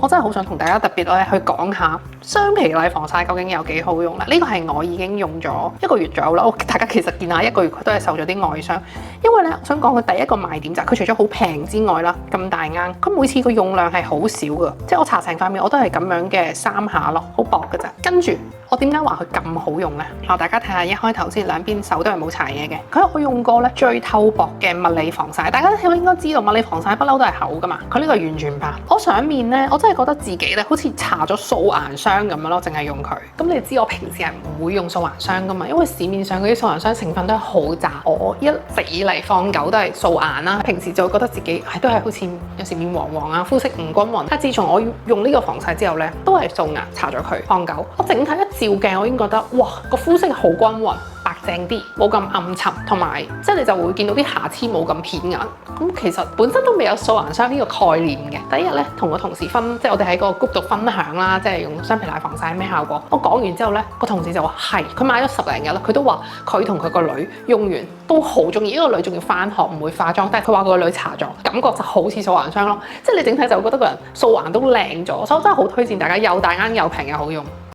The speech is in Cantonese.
我真係好想同大家特別咧去講下雙皮禮防曬究竟有幾好用啦。呢個係我已經用咗1個月左右啦。大家其實見下1個月佢都係受咗啲外傷，因為咧我想講佢第一個賣點就係佢除咗好平之外啦，咁大啱，佢每次個用量係好少㗎，即係我搽成塊面我都係咁樣嘅3下咯，好薄㗎咋。跟住我點解話佢咁好用呢？嗱，大家睇下一開頭先，兩邊手都係冇搽嘢嘅。佢我用過咧最透薄嘅物理防曬，大家都應該知道物理防曬不嬲都係厚噶嘛。佢呢個完全白。我上面咧，我真係覺得自己咧好似搽咗素顏霜咁樣咯，淨係用佢。咁你知我平時係唔會用素顏霜噶嘛，因為市面上嗰啲素顏霜成分都係好渣。我一直以嚟放久都係素顏啦，平時就會覺得自己都係好似有時面黃黃啊，膚色唔均勻。但係自從我用呢個防曬之後咧，都係素顏搽咗佢放久，我整體一照鏡，我已經覺得哇，個膚色好均勻，白淨啲，冇咁暗沉，同埋即係你就會見到啲瑕疵冇咁顯眼。咁其實本身都未有素顏霜呢個概念嘅。第一日咧，同個同事即係我哋喺個 group 度分享啦，即係用雙皮奶防曬咩效果。我講完之後咧，個同事就話係，佢買咗10零日啦，佢都話佢同佢個女用完都好中意。呢個女仲要返學唔會化妝，但係佢話佢個女搽咗，感覺就好似素顏霜咯。即係你整體就會覺得個人素顏都靚咗，所以我真係好推薦大家，又大啱又平又好用。